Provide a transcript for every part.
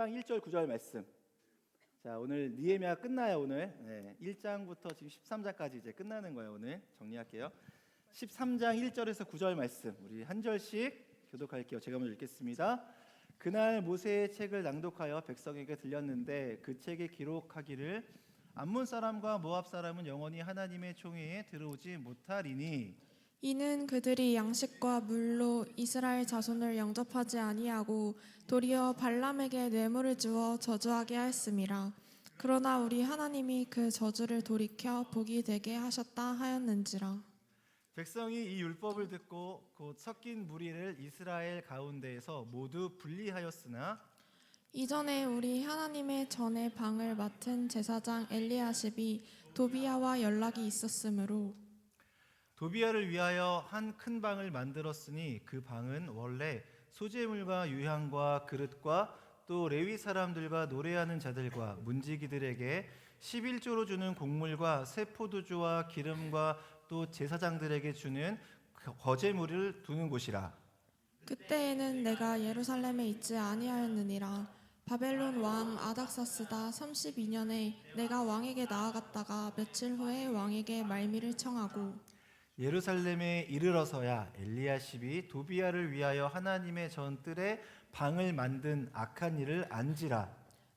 1절 9절 말씀. 자, 오늘 느헤미야 끝나요. 오늘 1장부터 지금 13장까지 이제 끝나는 거예요. 오늘 정리할게요. 13장 1절에서 9절 말씀 우리 한 절씩 교독할게요. 제가 먼저 읽겠습니다. 그날 모세의 책을 낭독하여 백성에게 들렸는데 그 책에 기록하기를 암몬 사람과 모압 사람은 영원히 하나님의 총회에 들어오지 못하리니 이는 그들이 양식과 물로 이스라엘 자손을 영접하지 아니하고 도리어 발람에게 뇌물을 주어 저주하게 하였음이라. 그러나 우리 하나님이 그 저주를 돌이켜 복이 되게 하셨다 하였는지라. 백성이 이 율법을 듣고 곧 섞인 무리를 이스라엘 가운데에서 모두 분리하였으나 이전에 우리 하나님의 전의 방을 맡은 제사장 엘리야십이 도비야와 연락이 있었으므로 도비야를 위하여 한 큰 방을 만들었으니 그 방은 원래 소재물과 유향과 그릇과 또 레위 사람들과 노래하는 자들과 문지기들에게 11조로 주는 곡물과 새 포도주와 기름과 또 제사장들에게 주는 거제물을 두는 곳이라. 그때에는 내가 예루살렘에 있지 아니하였느니라. 바벨론 왕 아닥사스다 32년에 내가 왕에게 나아갔다가 며칠 후에 왕에게 말미를 청하고 예루살렘에 이르러서야 엘리야십이 도비야를 위하여 하나님의 전뜰에 방을 만든 악한 일을 안지라.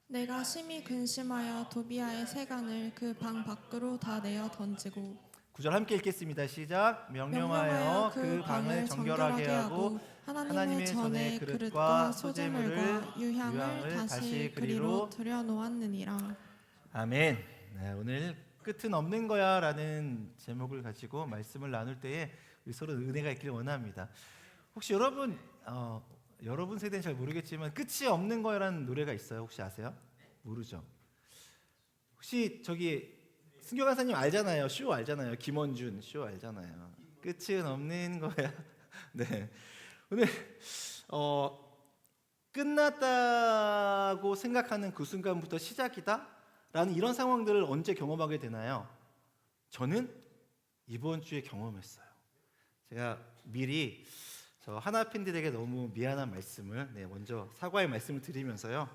내가 심히 근심하여 도비야의 세간을 그 방 밖으로 다 내어 던지고 9절 함께 읽겠습니다. 시작. 명령하여 그 방을 정결하게 하고 하나님의 전에 그릇과 소재물과 유향을 다시 그리로 들여놓았느니라. 아멘. 네, 오늘 끝은 없는 거야 라는 제목을 가지고 말씀을 나눌 때에 우리 서로 은혜가 있기를 원합니다. 혹시 여러분 세대는 잘 모르겠지만 끝이 없는 거야라는 노래가 있어요. 혹시 아세요? 모르죠? 혹시 저기 승교 강사님 알잖아요. 쇼 알잖아요. 김원준 쇼 알잖아요. 끝은 없는 거야. 네. 오늘 끝났다고 생각하는 그 순간부터 시작이다 라는 이런 상황들을 언제 경험하게 되나요? 저는 이번 주에 경험했어요. 제가 미리 저 하나 팬들에게 너무 미안한 말씀을 먼저 사과의 말씀을 드리면서요.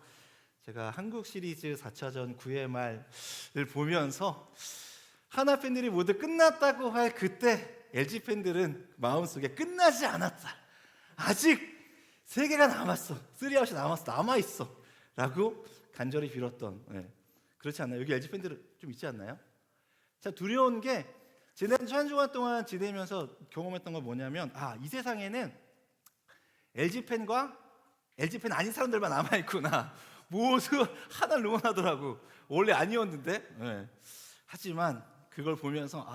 제가 한국 시리즈 4차전 9회 말을 보면서 하나 팬들이 모두 끝났다고 할 그때 LG 팬들은 마음속에 끝나지 않았다. 아직 3개가 남았어. 3아웃이 남아있어. 라고 간절히 빌었던 그렇지 않나요? 여기 LG 팬들 좀 있지 않나요? 자, 두려운 게 지난 한 주간 동안 지내면서 경험했던 건 뭐냐면 이 세상에는 LG 팬과 LG 팬 아닌 사람들만 남아있구나. 모두 하나를 응원하더라고. 원래 아니었는데. 하지만 그걸 보면서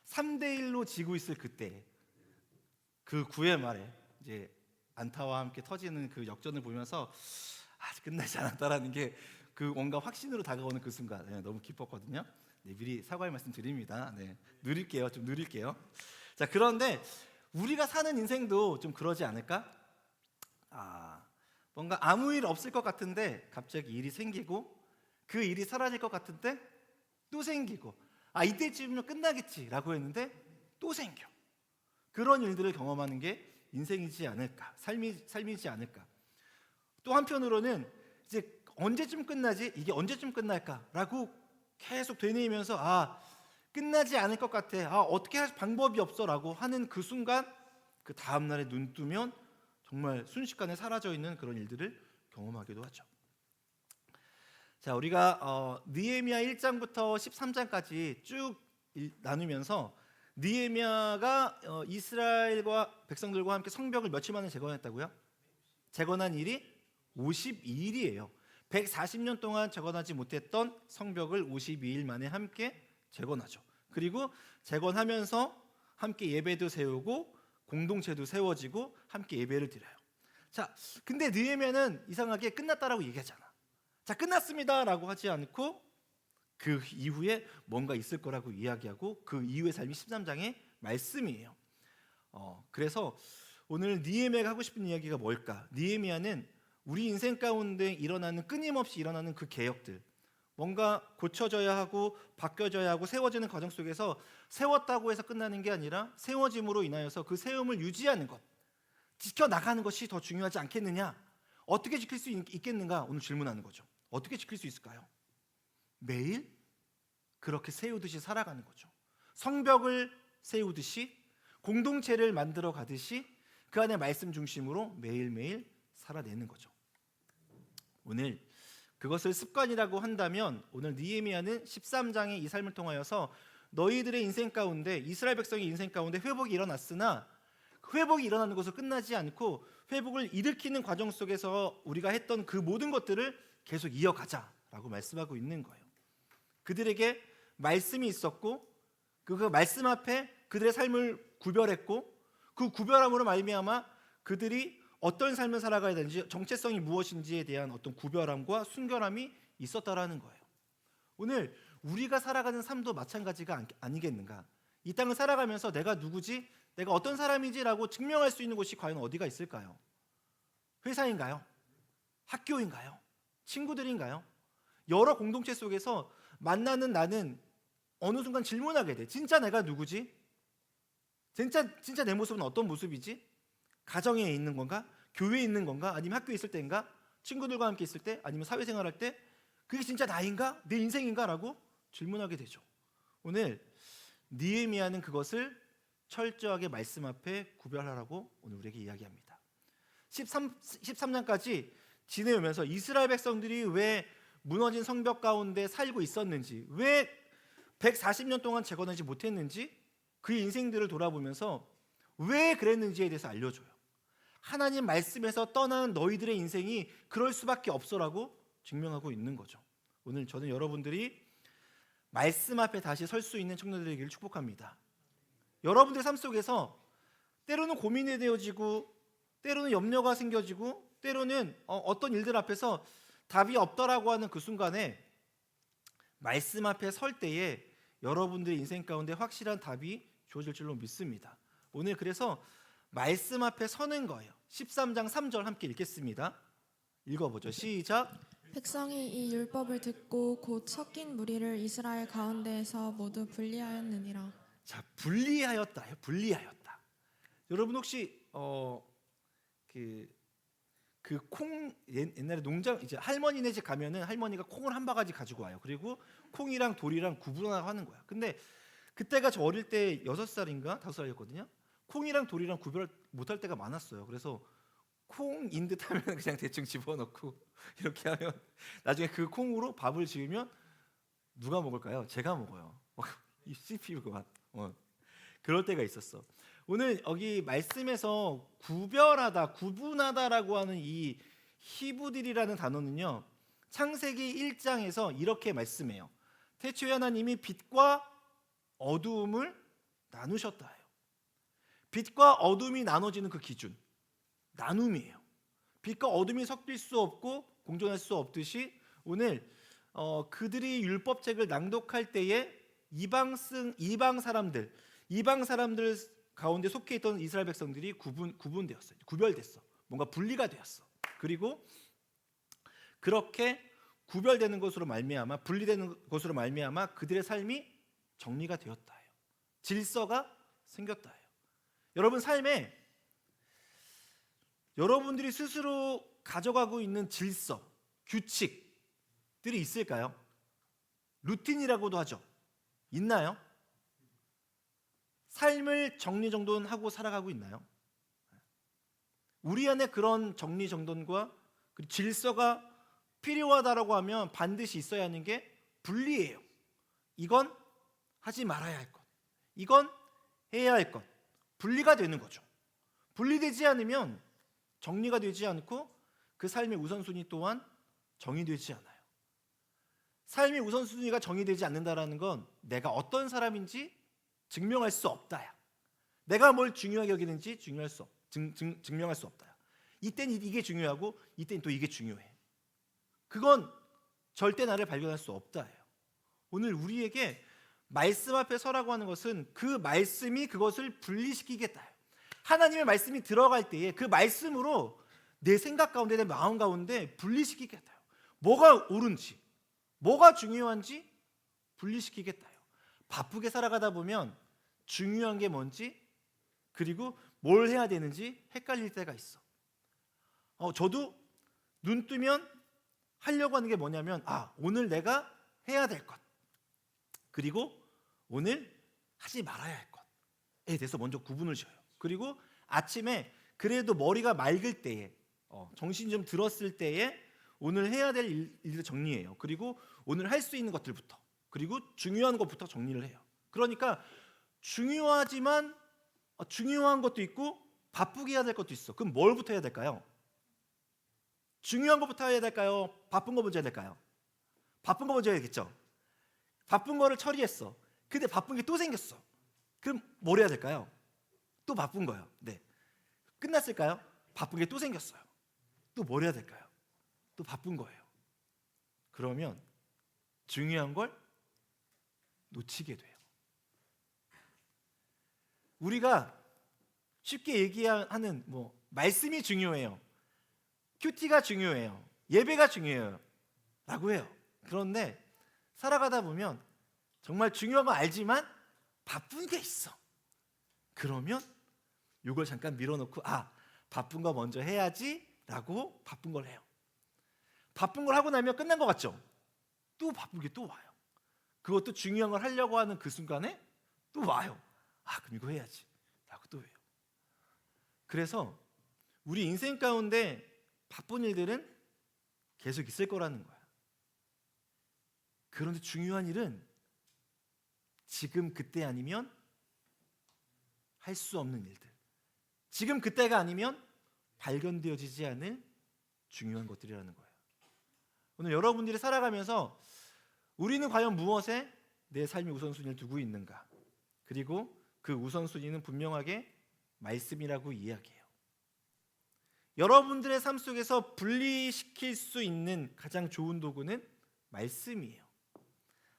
3대1로 지고 있을 그때 그 9회 말에 이제 안타와 함께 터지는 그 역전을 보면서 아직 끝나지 않았다라는 게 그 뭔가 확신으로 다가오는 그 순간 너무 기뻤거든요. 미리 사과의 말씀 드립니다. 좀 누릴게요. 자, 그런데 우리가 사는 인생도 좀 그러지 않을까? 뭔가 아무 일 없을 것 같은데 갑자기 일이 생기고 그 일이 사라질 것 같은데 또 생기고 이때쯤이면 끝나겠지라고 했는데 또 생겨. 그런 일들을 경험하는 게 인생이지 않을까? 삶이지 않을까? 또 한편으로는 이제 언제쯤 끝나지? 이게 언제쯤 끝날까라고 계속 되뇌이면서 끝나지 않을 것 같아. 어떻게 할 방법이 없어라고 하는 그 순간 그 다음 날에 눈 뜨면 정말 순식간에 사라져 있는 그런 일들을 경험하기도 하죠. 자, 우리가 느헤미야 1장부터 13장까지 쭉 나누면서 느헤미야가 이스라엘과 백성들과 함께 성벽을 며칠 만에 재건했다고요? 재건한 일이 52일이에요. 140년 동안 재건하지 못했던 성벽을 52일 만에 함께 재건하죠. 그리고 재건하면서 함께 예배도 세우고 공동체도 세워지고 함께 예배를 드려요. 자, 근데 느헤미야는 이상하게 끝났다라고 얘기하잖아. 자, 끝났습니다라고 하지 않고 그 이후에 뭔가 있을 거라고 이야기하고 그 이후의 삶이 13장의 말씀이에요. 그래서 오늘 느헤미야가 하고 싶은 이야기가 뭘까? 느헤미야는 우리 인생 가운데 끊임없이 일어나는 그 개혁들, 뭔가 고쳐져야 하고 바뀌어져야 하고 세워지는 과정 속에서 세웠다고 해서 끝나는 게 아니라 세워짐으로 인하여서 그 세움을 유지하는 것, 지켜나가는 것이 더 중요하지 않겠느냐? 어떻게 지킬 수 있겠는가? 오늘 질문하는 거죠. 어떻게 지킬 수 있을까요? 매일 그렇게 세우듯이 살아가는 거죠. 성벽을 세우듯이, 공동체를 만들어 가듯이 그 안에 말씀 중심으로 매일매일 살아내는 거죠. 오늘 그것을 습관이라고 한다면 오늘 느헤미야는 13장의 이 삶을 통하여서 너희들의 인생 가운데, 이스라엘 백성의 인생 가운데 회복이 일어났으나 회복이 일어나는 것으로 끝나지 않고 회복을 일으키는 과정 속에서 우리가 했던 그 모든 것들을 계속 이어가자라고 말씀하고 있는 거예요. 그들에게 말씀이 있었고 그 말씀 앞에 그들의 삶을 구별했고 그 구별함으로 말미암아 그들이 어떤 삶을 살아가야 되는지, 정체성이 무엇인지에 대한 어떤 구별함과 순결함이 있었다라는 거예요. 오늘 우리가 살아가는 삶도 마찬가지가 아니겠는가? 이 땅을 살아가면서 내가 누구지? 내가 어떤 사람이지라고 증명할 수 있는 곳이 과연 어디가 있을까요? 회사인가요? 학교인가요? 친구들인가요? 여러 공동체 속에서 만나는 나는 어느 순간 질문하게 돼. 진짜 내가 누구지? 진짜 내 모습은 어떤 모습이지? 가정에 있는 건가? 교회에 있는 건가? 아니면 학교에 있을 때인가? 친구들과 함께 있을 때? 아니면 사회생활 할 때? 그게 진짜 나인가? 내 인생인가? 라고 질문하게 되죠. 오늘 느헤미야는 그것을 철저하게 말씀 앞에 구별하라고 오늘 우리에게 이야기합니다. 13장까지 지내오면서 이스라엘 백성들이 왜 무너진 성벽 가운데 살고 있었는지, 왜 140년 동안 재건하지 못했는지, 그 인생들을 돌아보면서 왜 그랬는지에 대해서 알려줘요. 하나님 말씀에서 떠나는 너희들의 인생이 그럴 수밖에 없어라고 증명하고 있는 거죠. 오늘 저는 여러분들이 말씀 앞에 다시 설 수 있는 청년들이 되기를 축복합니다. 여러분들 삶 속에서 때로는 고민이 되어지고, 때로는 염려가 생겨지고, 때로는 어떤 일들 앞에서 답이 없더라고 하는 그 순간에 말씀 앞에 설 때에 여러분들의 인생 가운데 확실한 답이 주어질 줄로 믿습니다. 오늘 그래서 말씀 앞에 서는 거예요. 13장 3절 함께 읽겠습니다. 읽어보죠. 시작. 백성이 이 율법을 듣고 곧 섞인 무리를 이스라엘 가운데에서 모두 분리하였느니라. 자, 분리하였다요. 분리하였다. 여러분 혹시 콩, 옛날에 농장, 이제 할머니네 집 가면은 할머니가 콩을 한 바가지 가지고 와요. 그리고 콩이랑 돌이랑 구분하고 하는 거야. 근데 그때가 저 어릴 때 6살인가 5살이었거든요. 콩이랑 돌이랑 구별 못할 때가 많았어요. 그래서 콩인 듯 하면 그냥 대충 집어넣고 이렇게 하면 나중에 그 콩으로 밥을 지으면 누가 먹을까요? 제가 먹어요. 이 씹히고만 그럴 때가 있었어. 오늘 여기 말씀에서 구별하다, 구분하다라고 하는 이 히브딜이라는 단어는요, 창세기 1장에서 이렇게 말씀해요. 태초에 하나님이 빛과 어두움을 나누셨다 해요. 빛과 어둠이 나눠지는 그 기준, 나눔이에요. 빛과 어둠이 섞일 수 없고 공존할 수 없듯이 오늘 그들이 율법책을 낭독할 때에 이방 사람들 가운데 속해 있던 이스라엘 백성들이 구분되었어요. 구별됐어. 뭔가 분리가 되었어. 그리고 그렇게 구별되는 것으로 말미암아, 분리되는 것으로 말미암아 그들의 삶이 정리가 되었다 해요. 질서가 생겼다 해요. 여러분 삶에 여러분들이 스스로 가져가고 있는 질서, 규칙들이 있을까요? 루틴이라고도 하죠. 있나요? 삶을 정리정돈하고 살아가고 있나요? 우리 안에 그런 정리정돈과 질서가 필요하다라고 하면 반드시 있어야 하는 게 분리예요. 이건 하지 말아야 할 것, 이건 해야 할 것, 분리가 되는 거죠. 분리되지 않으면 정리가 되지 않고 그 삶의 우선순위 또한 정의되지 않아요. 삶의 우선순위가 정의되지 않는다라는 건 내가 어떤 사람인지 증명할 수 없다야. 내가 뭘 중요하게 여기는지 증명할 수 없다야. 이땐 이게 중요하고 이땐 또 이게 중요해. 그건 절대 나를 발견할 수 없다예요. 오늘 우리에게 말씀 앞에 서라고 하는 것은 그 말씀이 그것을 분리시키겠다. 하나님의 말씀이 들어갈 때에 그 말씀으로 내 생각 가운데, 내 마음 가운데 분리시키겠다. 뭐가 옳은지, 뭐가 중요한지 분리시키겠다. 바쁘게 살아가다 보면 중요한 게 뭔지, 그리고 뭘 해야 되는지 헷갈릴 때가 있어. 저도 눈 뜨면 하려고 하는 게 뭐냐면 오늘 내가 해야 될 것, 그리고 오늘 하지 말아야 할 것에 대해서 먼저 구분을 지어요. 그리고 아침에 그래도 머리가 맑을 때에 정신이 좀 들었을 때에 오늘 해야 될 일을 정리해요. 그리고 오늘 할 수 있는 것들부터, 그리고 중요한 것부터 정리를 해요. 그러니까 중요하지만 중요한 것도 있고 바쁘게 해야 될 것도 있어. 그럼 뭘부터 해야 될까요? 중요한 것부터 해야 될까요? 바쁜 거 먼저 해야 될까요? 바쁜 거 먼저 해야겠죠. 바쁜 거를 처리했어. 근데 바쁜 게 또 생겼어. 그럼 뭘 해야 될까요? 또 바쁜 거예요. 네. 끝났을까요? 바쁜 게 또 생겼어요. 또 뭘 해야 될까요? 또 바쁜 거예요. 그러면 중요한 걸 놓치게 돼요. 우리가 쉽게 얘기하는 말씀이 중요해요. 큐티가 중요해요. 예배가 중요해요. 라고 해요. 그런데 살아가다 보면 정말 중요한 거 알지만 바쁜 게 있어. 그러면 이걸 잠깐 밀어놓고 바쁜 거 먼저 해야지 라고 바쁜 걸 해요. 바쁜 걸 하고 나면 끝난 것 같죠? 또 바쁜 게 또 와요. 그것도 중요한 걸 하려고 하는 그 순간에 또 와요. 그럼 이거 해야지 라고 또 해요. 그래서 우리 인생 가운데 바쁜 일들은 계속 있을 거라는 거야. 그런데 중요한 일은 지금 그때 아니면 할 수 없는 일들, 지금 그때가 아니면 발견되어지지 않을 중요한 것들이라는 거예요. 오늘 여러분들이 살아가면서 우리는 과연 무엇에 내 삶의 우선순위를 두고 있는가? 그리고 그 우선순위는 분명하게 말씀이라고 이야기해요. 여러분들의 삶 속에서 분리시킬 수 있는 가장 좋은 도구는 말씀이에요.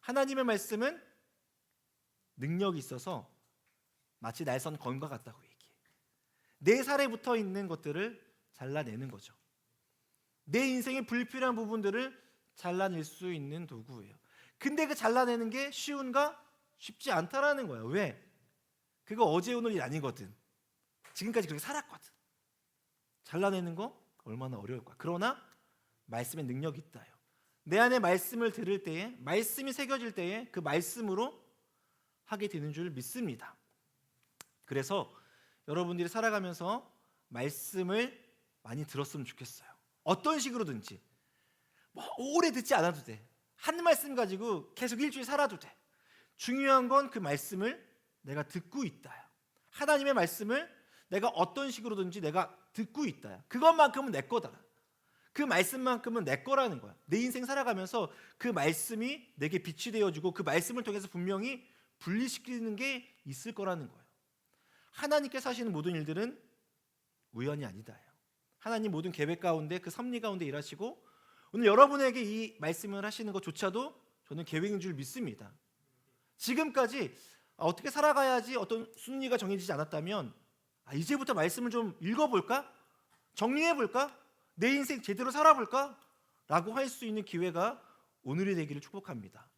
하나님의 말씀은 능력이 있어서 마치 날선 검과 같다고 얘기해. 내 살에 붙어 있는 것들을 잘라내는 거죠. 내 인생의 불필요한 부분들을 잘라낼 수 있는 도구예요. 근데 그 잘라내는 게 쉬운가? 쉽지 않다라는 거예요. 왜? 그거 어제 오늘 일 아니거든. 지금까지 그렇게 살았거든. 잘라내는 거 얼마나 어려울 거야. 그러나 말씀에 능력이 있다요. 내 안에 말씀을 들을 때에, 말씀이 새겨질 때에 그 말씀으로 하게 되는 줄 믿습니다. 그래서 여러분들이 살아가면서 말씀을 많이 들었으면 좋겠어요. 어떤 식으로든지 오래 듣지 않아도 돼. 한 말씀 가지고 계속 일주일 살아도 돼. 중요한 건 그 말씀을 내가 듣고 있다요. 하나님의 말씀을 내가 어떤 식으로든지 내가 듣고 있다요. 그것만큼은 내 거다. 그 말씀만큼은 내 거라는 거야. 내 인생 살아가면서 그 말씀이 내게 빛이 되어주고 그 말씀을 통해서 분명히 분리시키는 게 있을 거라는 거예요. 하나님께서 하시는 모든 일들은 우연이 아니다요. 하나님 모든 계획 가운데 그 섭리 가운데 일하시고 오늘 여러분에게 이 말씀을 하시는 것조차도 저는 계획인 줄 믿습니다. 지금까지 어떻게 살아가야지 어떤 순리가 정해지지 않았다면 이제부터 말씀을 좀 읽어볼까? 정리해볼까? 내 인생 제대로 살아볼까? 라고 할 수 있는 기회가 오늘이 되기를 축복합니다.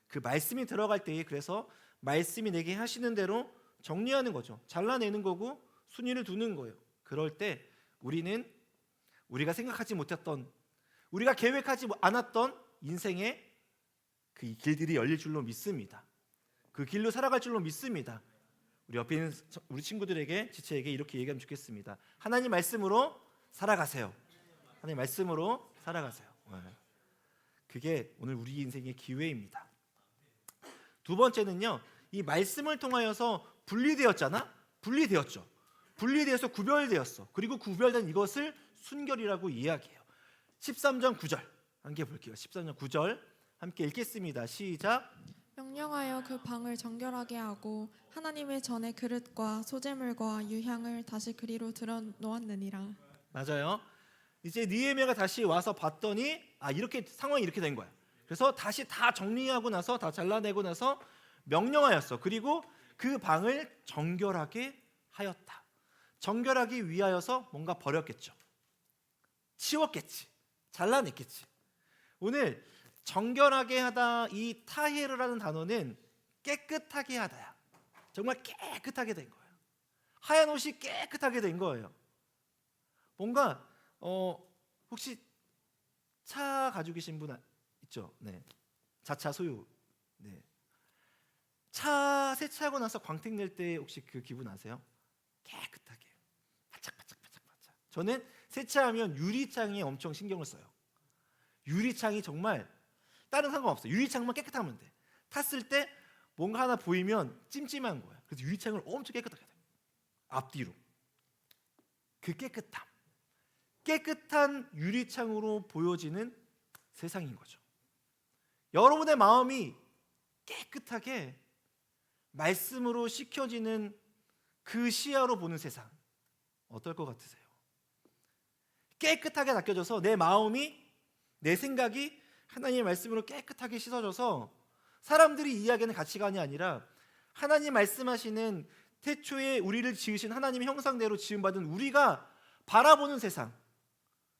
그 말씀이 들어갈 때에 그래서 말씀이 내게 하시는 대로 정리하는 거죠. 잘라내는 거고 순위를 두는 거예요. 그럴 때 우리는 우리가 생각하지 못했던, 우리가 계획하지 않았던 인생의 그 길들이 열릴 줄로 믿습니다. 그 길로 살아갈 줄로 믿습니다. 우리 옆에 있는 우리 친구들에게, 지체에게 이렇게 얘기하면 좋겠습니다. 하나님 말씀으로 살아가세요. 하나님 말씀으로 살아가세요. 그게 오늘 우리 인생의 기회입니다. 두 번째는요, 이 말씀을 통하여서 분리되었잖아? 분리되었죠. 분리되어서 구별되었어. 그리고 구별된 이것을 순결이라고 이야기해요. 13장 9절 함께 볼게요. 13장 9절 함께 읽겠습니다. 시작. 명령하여 그 방을 정결하게 하고 하나님의 전의 그릇과 소재물과 유향을 다시 그리로 들어 놓았느니라. 맞아요. 이제 느헤미야가 다시 와서 봤더니 이렇게 상황이 이렇게 된 거야. 그래서 다시 다 정리하고 나서 다 잘라내고 나서 명령하였어. 그리고 그 방을 정결하게 하였다. 정결하기 위하여서 뭔가 버렸겠죠. 치웠겠지. 잘라냈겠지. 오늘 정결하게 하다, 이 타헤르라는 단어는 깨끗하게 하다야. 정말 깨끗하게 된 거예요. 하얀 옷이 깨끗하게 된 거예요. 뭔가 혹시 차 가지고 계신 분 있죠? 네. 자차 소유. 네. 차 세차하고 나서 광택 낼 때 혹시 그 기분 아세요? 깨끗하게 바짝바짝바짝바짝. 저는 세차하면 유리창에 엄청 신경을 써요. 유리창이 정말 다른 상관없어요. 유리창만 깨끗하면 돼. 탔을 때 뭔가 하나 보이면 찜찜한 거야. 그래서 유리창을 엄청 깨끗하게 해요. 앞뒤로. 그 깨끗한 유리창으로 보여지는 세상인 거죠. 여러분의 마음이 깨끗하게 말씀으로 씻겨지는 그 시야로 보는 세상 어떨 것 같으세요? 깨끗하게 닦여져서 내 마음이, 내 생각이 하나님의 말씀으로 깨끗하게 씻어져서 사람들이 이야기하는 가치관이 아니라 하나님 말씀하시는 태초에 우리를 지으신 하나님의 형상대로 지음받은 우리가 바라보는 세상,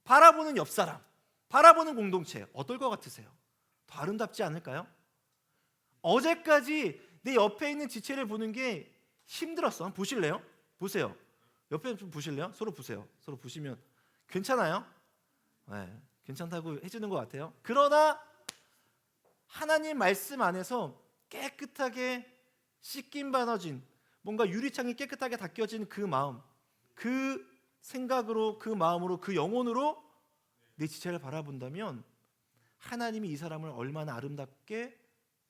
바라보는 옆사람, 바라보는 공동체 어떨 것 같으세요? 더 아름답지 않을까요? 어제까지 내 옆에 있는 지체를 보는 게 힘들었어. 한번 보실래요? 보세요. 옆에 좀 보실래요? 서로 보세요. 서로 보시면 괜찮아요? 네, 괜찮다고 해주는 것 같아요. 그러나 하나님 말씀 안에서 깨끗하게 씻김 받아진, 뭔가 유리창이 깨끗하게 닦여진 그 마음, 그 생각으로, 그 마음으로, 그 영혼으로 내 지체를 바라본다면 하나님이 이 사람을 얼마나 아름답게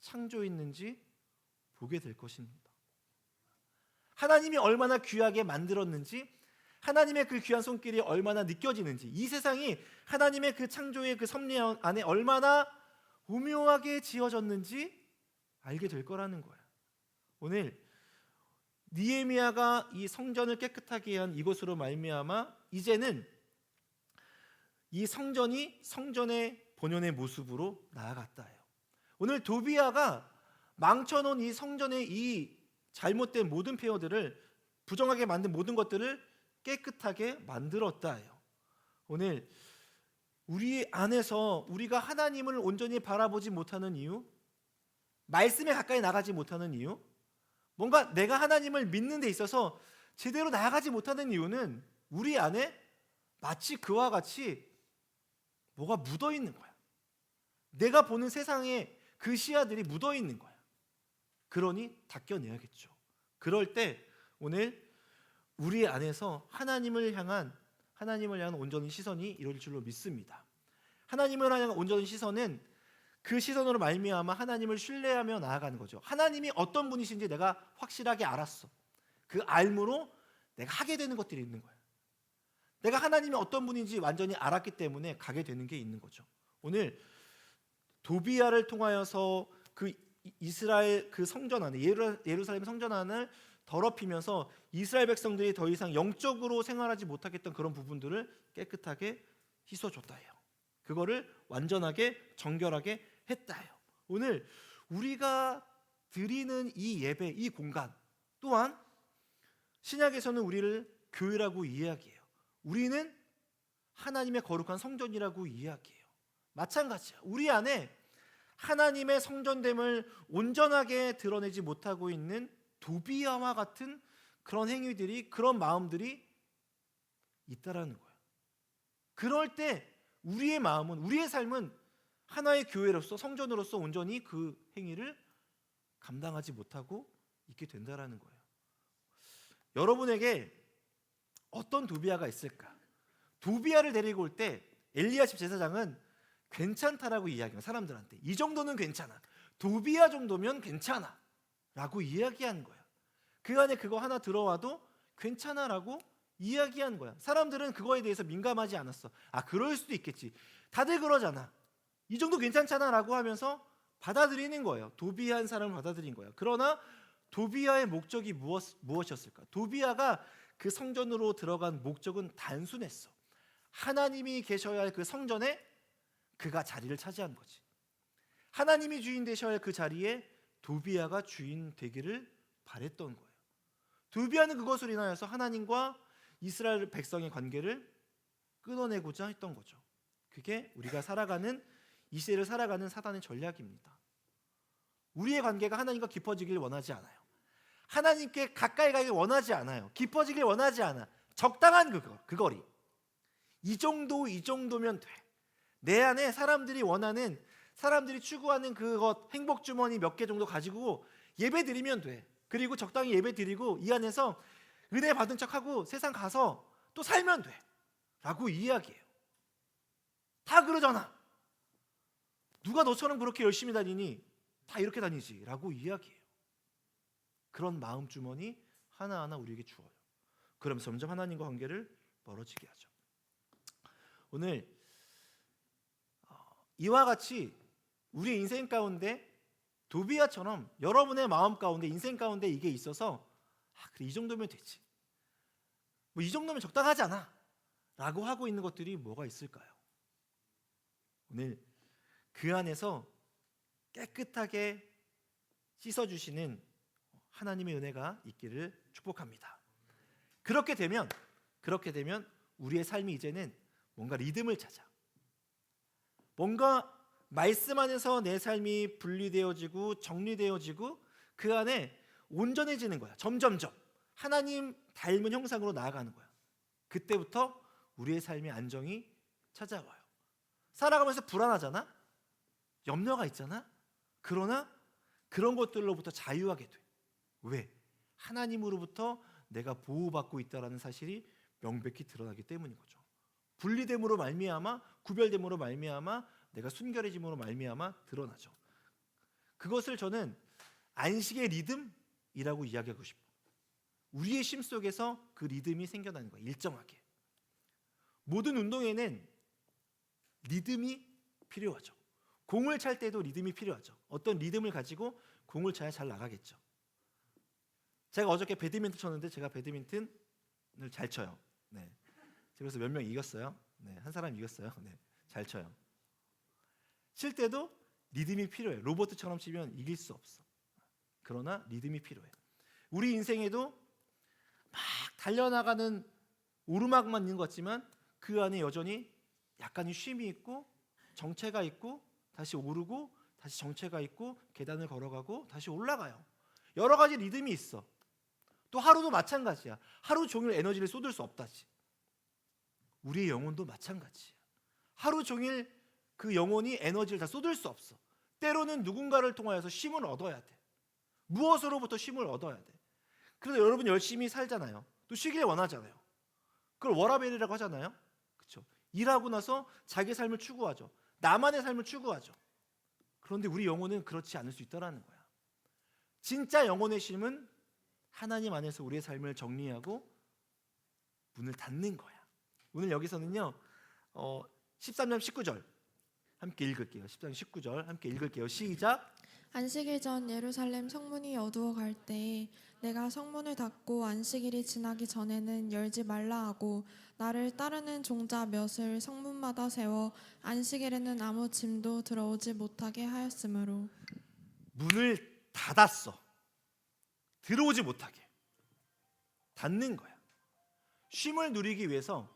창조했는지 보게 될 것입니다. 하나님이 얼마나 귀하게 만들었는지, 하나님의 그 귀한 손길이 얼마나 느껴지는지, 이 세상이 하나님의 그 창조의 그 섭리 안에 얼마나 오묘하게 지어졌는지 알게 될 거라는 거야. 오늘 느헤미야가 이 성전을 깨끗하게 한 이것으로 말미암아 이제는 이 성전이 성전의 본연의 모습으로 나아갔다 해요. 오늘 도비야가 망쳐놓은 이 성전의 이 잘못된 모든 폐허들을, 부정하게 만든 모든 것들을 깨끗하게 만들었다 해요. 오늘 우리 안에서 우리가 하나님을 온전히 바라보지 못하는 이유, 말씀에 가까이 나가지 못하는 이유, 뭔가 내가 하나님을 믿는 데 있어서 제대로 나아가지 못하는 이유는 우리 안에 마치 그와 같이 뭐가 묻어 있는 거야. 내가 보는 세상에 그 시야들이 묻어 있는 거야. 그러니 닦여내야겠죠. 그럴 때 오늘 우리 안에서 하나님을 향한 온전한 시선이 이룰 줄로 믿습니다. 하나님을 향한 온전한 시선은 그 시선으로 말미암아 하나님을 신뢰하며 나아가는 거죠. 하나님이 어떤 분이신지 내가 확실하게 알았어. 그 알므로 내가 하게 되는 것들이 있는 거야. 내가 하나님이 어떤 분인지 완전히 알았기 때문에 가게 되는 게 있는 거죠. 오늘 도비야를 통하여서 그 이스라엘 그 성전 안에, 예루살렘 성전 안을 더럽히면서 이스라엘 백성들이 더 이상 영적으로 생활하지 못하겠던 그런 부분들을 깨끗하게 씻어줬다 해요. 그거를 완전하게 정결하게 했다 해요. 오늘 우리가 드리는 이 예배, 이 공간 또한 신약에서는 우리를 교회라고 이야기해요. 우리는 하나님의 거룩한 성전이라고 이야기해요. 마찬가지야. 우리 안에 하나님의 성전됨을 온전하게 드러내지 못하고 있는 도비야와 같은 그런 행위들이, 그런 마음들이 있다라는 거예요. 그럴 때 우리의 마음은, 우리의 삶은 하나의 교회로서, 성전으로서 온전히 그 행위를 감당하지 못하고 있게 된다라는 거예요. 여러분에게 어떤 도비야가 있을까? 도비야를 데리고 올 때 엘리야십 제사장은 괜찮다라고 이야기해요. 사람들한테 이 정도는 괜찮아, 도비야 정도면 괜찮아 라고 이야기하는 거야. 그 안에 그거 하나 들어와도 괜찮아라고 이야기하는 거야. 사람들은 그거에 대해서 민감하지 않았어. 아, 그럴 수도 있겠지, 다들 그러잖아, 이 정도 괜찮잖아 라고 하면서 받아들이는 거예요. 도비야한 사람을 받아들인 거예요. 그러나 도비야의 목적이 무엇이었을까? 도비야가 그 성전으로 들어간 목적은 단순했어. 하나님이 계셔야 할 그 성전에 그가 자리를 차지한 거지. 하나님이 주인 되셔야 할 그 자리에 도비야가 주인 되기를 바랬던 거예요. 도비야는 그것으로 인하여서 하나님과 이스라엘 백성의 관계를 끊어내고자 했던 거죠. 그게 우리가 살아가는, 이 시대를 살아가는 사단의 전략입니다. 우리의 관계가 하나님과 깊어지길 원하지 않아요. 하나님께 가까이 가길 원하지 않아요. 깊어지길 원하지 않아. 적당한 그 거리. 이 정도면 돼. 내 안에 사람들이 원하는, 사람들이 추구하는 그것, 행복 주머니 몇 개 정도 가지고 예배 드리면 돼. 그리고 적당히 예배 드리고 이 안에서 은혜 받은 척하고 세상 가서 또 살면 돼 라고 이야기해요. 다 그러잖아. 누가 너처럼 그렇게 열심히 다니니? 다 이렇게 다니지 라고 이야기해요. 그런 마음 주머니 하나하나 우리에게 주어요. 그럼 점점 하나님과 관계를 멀어지게 하죠. 오늘 이와 같이 우리의 인생 가운데 도비아처럼 여러분의 마음 가운데, 인생 가운데 이게 있어서 그래 이 정도면 되지, 뭐 이 정도면 적당하지 않아 라고 하고 있는 것들이 뭐가 있을까요? 오늘 그 안에서 깨끗하게 씻어주시는 하나님의 은혜가 있기를 축복합니다. 그렇게 되면 우리의 삶이 이제는 뭔가 리듬을 찾아, 뭔가 말씀 안에서 내 삶이 분리되어지고 정리되어지고 그 안에 온전해지는 거야. 점점점 하나님 닮은 형상으로 나아가는 거야. 그때부터 우리의 삶의 안정이 찾아와요. 살아가면서 불안하잖아, 염려가 있잖아. 그러나 그런 것들로부터 자유하게 돼. 왜? 하나님으로부터 내가 보호받고 있다라는 사실이 명백히 드러나기 때문인 거죠. 분리됨으로 말미암아, 구별됨으로 말미암아, 내가 순결해짐으로 말미암아 드러나죠. 그것을 저는 안식의 리듬이라고 이야기하고 싶어요. 우리의 심 속에서 그 리듬이 생겨나는 거예요. 일정하게. 모든 운동에는 리듬이 필요하죠. 공을 찰 때도 리듬이 필요하죠. 어떤 리듬을 가지고 공을 차야 잘 나가겠죠. 제가 어저께 배드민턴 쳤는데 제가 배드민턴을 잘 쳐요. 네. 그래서 몇 명 이겼어요. 네, 한 사람 이겼어요. 네, 잘 쳐요. 칠 때도 리듬이 필요해. 로봇처럼 치면 이길 수 없어. 그러나 리듬이 필요해. 우리 인생에도 막 달려나가는 오르막만 있는 것 같지만 그 안에 여전히 약간의 쉼이 있고 정체가 있고 다시 오르고 다시 정체가 있고 계단을 걸어가고 다시 올라가요. 여러 가지 리듬이 있어. 또 하루도 마찬가지야. 하루 종일 에너지를 쏟을 수 없다지. 우리의 영혼도 마찬가지야. 하루 종일 그 영혼이 에너지를 다 쏟을 수 없어. 때로는 누군가를 통하여서 쉼을 얻어야 돼. 무엇으로부터 쉼을 얻어야 돼. 그래서 여러분 열심히 살잖아요. 또 쉬길 원하잖아요. 그걸 워라벨이라고 하잖아요. 그렇죠? 일하고 나서 자기 삶을 추구하죠. 나만의 삶을 추구하죠. 그런데 우리 영혼은 그렇지 않을 수 있다라는 거야. 진짜 영혼의 쉼은 하나님 안에서 우리의 삶을 정리하고 문을 닫는 거야. 오늘 여기서는요 13절 19절 함께 읽을게요. 13절 19절 함께 읽을게요. 시작. 안식일 전 예루살렘 성문이 어두워 갈 때에 내가 성문을 닫고 안식일이 지나기 전에는 열지 말라 하고 나를 따르는 종자 몇을 성문마다 세워 안식일에는 아무 짐도 들어오지 못하게 하였으므로. 문을 닫았어. 들어오지 못하게 닫는 거야. 쉼을 누리기 위해서,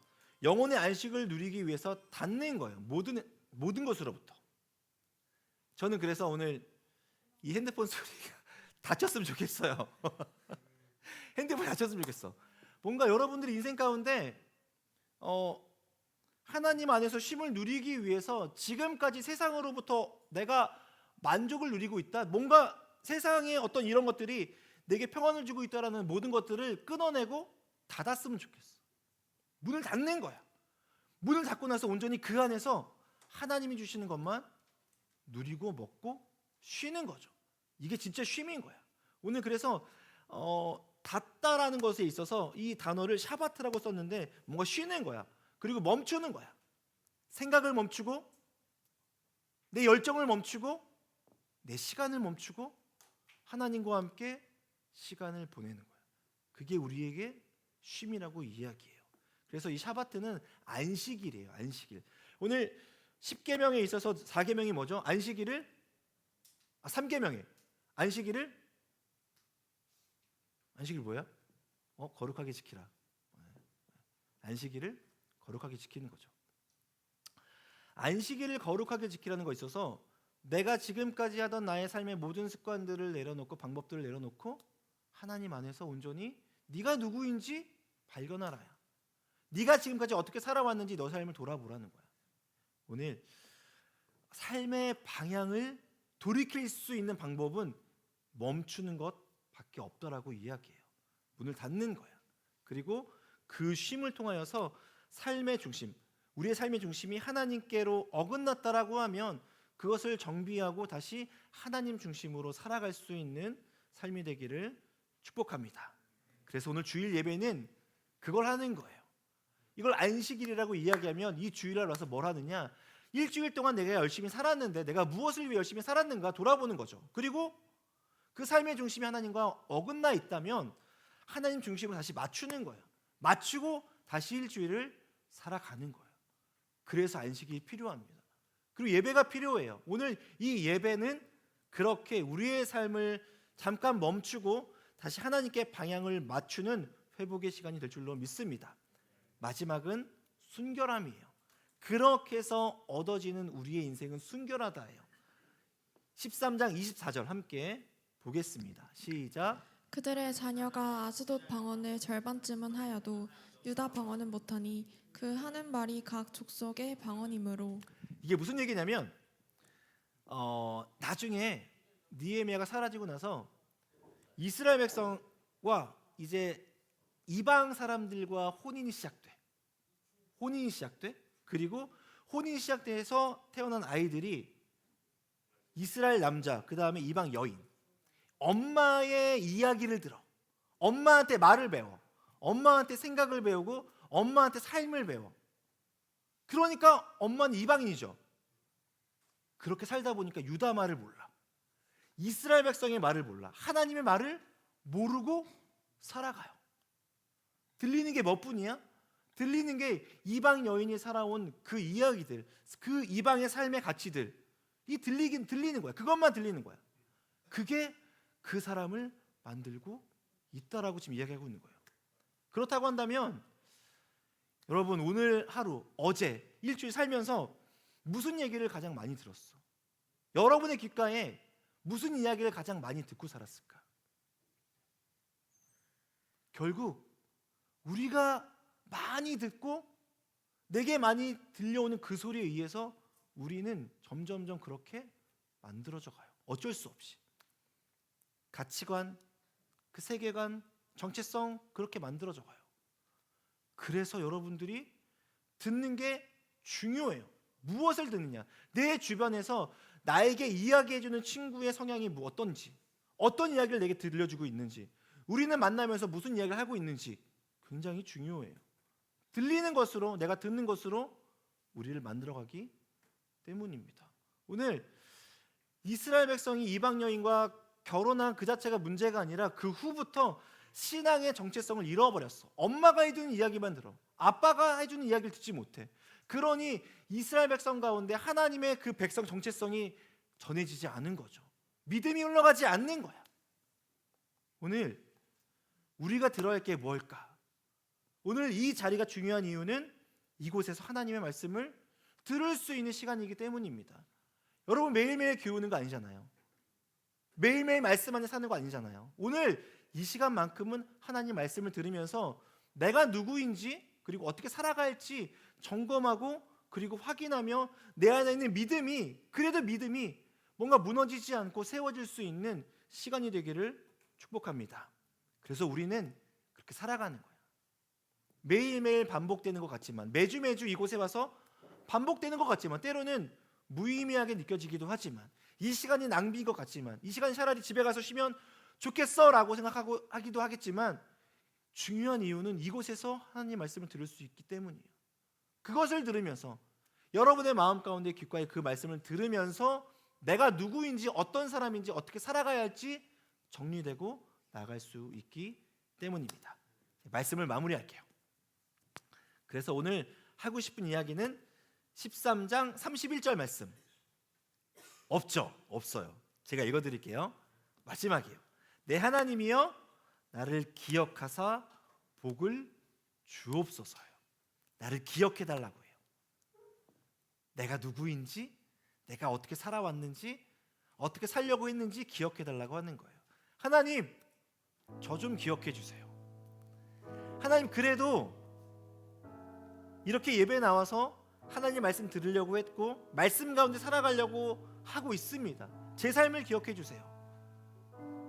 영혼의 안식을 누리기 위해서 닫는 거예요. 모든 것으로부터. 저는 그래서 오늘 이 핸드폰 소리가 닫혔으면 좋겠어요. 핸드폰 닫혔으면 좋겠어. 뭔가 여러분들이 인생 가운데 하나님 안에서 쉼을 누리기 위해서 지금까지 세상으로부터 내가 만족을 누리고 있다, 뭔가 세상의 어떤 이런 것들이 내게 평안을 주고 있다라는 모든 것들을 끊어내고 닫았으면 좋겠어. 문을 닫는 거야. 문을 닫고 나서 온전히 그 안에서 하나님이 주시는 것만 누리고 먹고 쉬는 거죠. 이게 진짜 쉼인 거야. 오늘 그래서 닫다라는 것에 있어서 이 단어를 샤바트라고 썼는데 뭔가 쉬는 거야. 그리고 멈추는 거야. 생각을 멈추고 내 열정을 멈추고 내 시간을 멈추고 하나님과 함께 시간을 보내는 거야. 그게 우리에게 쉼이라고 이야기해요. 그래서 이 샤바트는 안식일이에요. 안식일. 오늘 10계명에 있어서 4계명이 뭐죠? 안식일을 3계명에 안식일을 안식일 뭐야? 거룩하게 지키라. 안식일을 거룩하게 지키는 거죠. 안식일을 거룩하게 지키라는 거 있어서 내가 지금까지 하던 나의 삶의 모든 습관들을 내려놓고 방법들을 내려놓고 하나님 안에서 온전히 네가 누구인지 발견하라야. 네가 지금까지 어떻게 살아왔는지 너 삶을 돌아보라는 거야. 오늘 삶의 방향을 돌이킬 수 있는 방법은 멈추는 것밖에 없더라고 이야기해요. 문을 닫는 거야. 그리고 그 쉼을 통하여서 삶의 중심, 우리의 삶의 중심이 하나님께로 어긋났다라고 하면 그것을 정비하고 다시 하나님 중심으로 살아갈 수 있는 삶이 되기를 축복합니다. 그래서 오늘 주일 예배는 그걸 하는 거예요. 이걸 안식일이라고 이야기하면 이 주일날 와서 뭘 하느냐, 일주일 동안 내가 열심히 살았는데 내가 무엇을 위해 열심히 살았는가 돌아보는 거죠. 그리고 그 삶의 중심이 하나님과 어긋나 있다면 하나님 중심으로 다시 맞추는 거예요. 맞추고 다시 일주일을 살아가는 거예요. 그래서 안식이 필요합니다. 그리고 예배가 필요해요. 오늘 이 예배는 그렇게 우리의 삶을 잠깐 멈추고 다시 하나님께 방향을 맞추는 회복의 시간이 될 줄로 믿습니다. 마지막은 순결함이에요. 그렇게 해서 얻어지는 우리의 인생은 순결하다예요. 13장 24절 함께 보겠습니다. 시작. 그들의 자녀가 아스돗 방언을 절반쯤은 하여도 유다 방언은 못하니 그 하는 말이 각 족속의 방언이므로. 이게 무슨 얘기냐면 나중에 느헤미야가 사라지고 나서 이스라엘 백성과 이제 이방 사람들과 혼인이 시작돼. 그리고 혼인이 시작돼서 태어난 아이들이 이스라엘 남자, 그 다음에 이방 여인, 엄마의 이야기를 들어. 엄마한테 말을 배워. 엄마한테 생각을 배우고 엄마한테 삶을 배워. 그러니까 엄마는 이방인이죠. 그렇게 살다 보니까 유다 말을 몰라. 이스라엘 백성의 말을 몰라. 하나님의 말을 모르고 살아가요. 들리는 게 뭐뿐이야? 들리는 게 이방 여인이 살아온 그 이야기들, 그 이방의 삶의 가치들, 이 들리는 거야. 그것만 들리는 거야. 그게 그 사람을 만들고 있다라고 지금 이야기하고 있는 거예요. 그렇다고 한다면 여러분, 오늘 하루, 어제 일주일 살면서 무슨 얘기를 가장 많이 들었어? 여러분의 귓가에 무슨 이야기를 가장 많이 듣고 살았을까? 결국 우리가 많이 듣고 내게 많이 들려오는 그 소리에 의해서 우리는 점점점 그렇게 만들어져 가요. 어쩔 수 없이. 가치관, 그 세계관, 정체성 그렇게 만들어져 가요. 그래서 여러분들이 듣는 게 중요해요. 무엇을 듣느냐? 내 주변에서 나에게 이야기해주는 친구의 성향이 어떤지, 어떤 이야기를 내게 들려주고 있는지, 우리는 만나면서 무슨 이야기를 하고 있는지 굉장히 중요해요. 들리는 것으로, 내가 듣는 것으로 우리를 만들어가기 때문입니다. 오늘 이스라엘 백성이 이방 여인과 결혼한 그 자체가 문제가 아니라 그 후부터 신앙의 정체성을 잃어버렸어. 엄마가 해주는 이야기만 들어. 아빠가 해주는 이야기를 듣지 못해. 그러니 이스라엘 백성 가운데 하나님의 그 백성 정체성이 전해지지 않은 거죠. 믿음이 흘러가지 않는 거야. 오늘 우리가 들어야 할 게 뭘까? 오늘 이 자리가 중요한 이유는 이곳에서 하나님의 말씀을 들을 수 있는 시간이기 때문입니다. 여러분, 매일매일 기우는 거 아니잖아요. 매일매일 말씀 안에 사는 거 아니잖아요. 오늘 이 시간만큼은 하나님 말씀을 들으면서 내가 누구인지, 그리고 어떻게 살아갈지 점검하고, 그리고 확인하며 내 안에 있는 믿음이, 그래도 믿음이 뭔가 무너지지 않고 세워질 수 있는 시간이 되기를 축복합니다. 그래서 우리는 그렇게 살아가는 거예요. 매일매일 반복되는 것 같지만, 매주 이곳에 와서 반복되는 것 같지만, 때로는 무의미하게 느껴지기도 하지만, 이 시간이 낭비인 것 같지만, 이 시간 차라리 집에 가서 쉬면 좋겠어라고 생각하고 하기도 하겠지만, 중요한 이유는 이곳에서 하나님 말씀을 들을 수 있기 때문이에요. 그것을 들으면서 여러분의 마음 가운데 귓가에 그 말씀을 들으면서 내가 누구인지, 어떤 사람인지, 어떻게 살아가야 할지 정리되고 나갈 수 있기 때문입니다. 말씀을 마무리할게요. 그래서 오늘 하고 싶은 이야기는 13장 31절 말씀. 없죠? 없어요. 제가 읽어드릴게요. 마지막이에요. 내 하나님이여 나를 기억하사 복을 주옵소서요. 나를 기억해달라고 해요. 내가 누구인지, 내가 어떻게 살아왔는지, 어떻게 살려고 했는지 기억해달라고 하는 거예요. 하나님, 저 좀 기억해 주세요. 하나님, 그래도 이렇게 예배에 나와서 하나님 말씀 들으려고 했고 말씀 가운데 살아가려고 하고 있습니다. 제 삶을 기억해 주세요.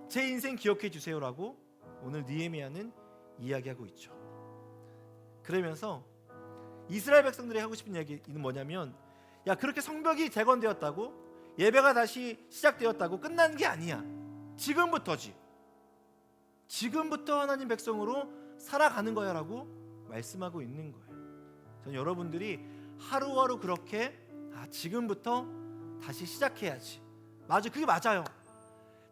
제 인생 기억해 주세요라고 오늘 느헤미야는 이야기하고 있죠. 그러면서 이스라엘 백성들이 하고 싶은 이야기는 뭐냐면, 야, 그렇게 성벽이 재건되었다고, 예배가 다시 시작되었다고 끝난 게 아니야. 지금부터지. 지금부터 하나님 백성으로 살아가는 거야 라고 말씀하고 있는 거예요. 저는 여러분들이 하루하루 그렇게 지금부터 다시 시작해야지. 맞아, 그게 맞아요.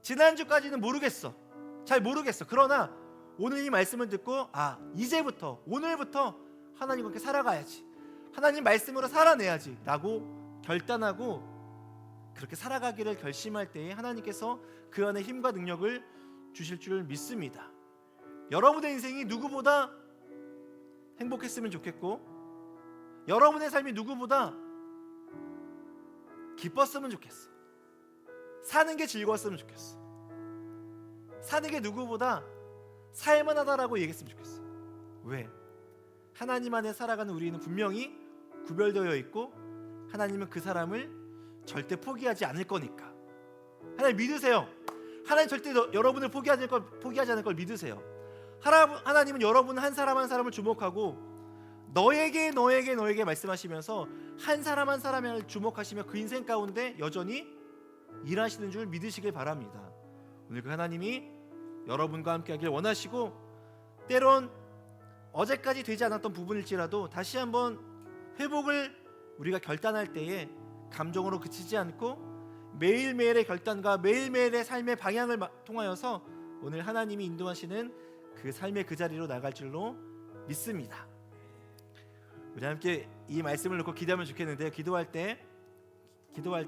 지난주까지는 모르겠어, 잘 모르겠어. 그러나 오늘 이 말씀을 듣고 이제부터, 오늘부터 하나님과 함께 살아가야지, 하나님 말씀으로 살아내야지 라고 결단하고 그렇게 살아가기를 결심할 때에 하나님께서 그 안에 힘과 능력을 주실 줄 믿습니다. 여러분의 인생이 누구보다 행복했으면 좋겠고, 여러분의 삶이 누구보다 기뻤으면 좋겠어. 사는 게 즐거웠으면 좋겠어. 사는 게 누구보다 살만하다라고 얘기했으면 좋겠어. 왜? 하나님 안에 살아가는 우리는 분명히 구별되어 있고 하나님은 그 사람을 절대 포기하지 않을 거니까. 하나님 믿으세요. 하나님 절대 여러분을 포기하지 않을 걸 믿으세요. 하나님은 여러분 한 사람 한 사람을 주목하고 너에게 말씀하시면서 한 사람 한 사람을 주목하시며 그 인생 가운데 여전히 일하시는 줄 믿으시길 바랍니다. 오늘 그 하나님이 여러분과 함께 하길 원하시고, 때론 어제까지 되지 않았던 부분일지라도 다시 한번 회복을 우리가 결단할 때에 감정으로 그치지 않고 매일매일의 결단과 매일매일의 삶의 방향을 통하여서 오늘 하나님이 인도하시는 그 삶의 그 자리로 나갈 줄로 믿습니다. 우리 함께 이 말씀을 놓고 기도하면 좋겠는데요. 기도할 때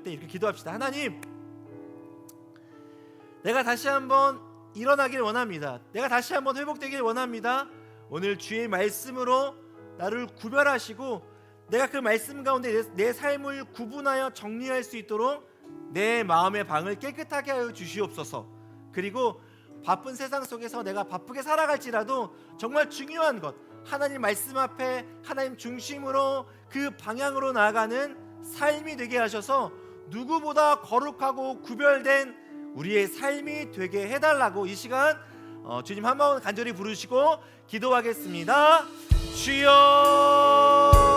이렇게 기도합시다. 하나님, 내가 다시 한번 일어나길 원합니다. 내가 다시 한번 회복되길 원합니다. 오늘 주의 말씀으로 나를 구별하시고 내가 그 말씀 가운데 내 삶을 구분하여 정리할 수 있도록 내 마음의 방을 깨끗하게 하여 주시옵소서. 그리고 바쁜 세상 속에서 내가 바쁘게 살아갈지라도 정말 중요한 것, 하나님 말씀 앞에 하나님 중심으로 그 방향으로 나아가는 삶이 되게 하셔서 누구보다 거룩하고 구별된 우리의 삶이 되게 해달라고 이 시간 주님 한 번 간절히 부르시고 기도하겠습니다. 주여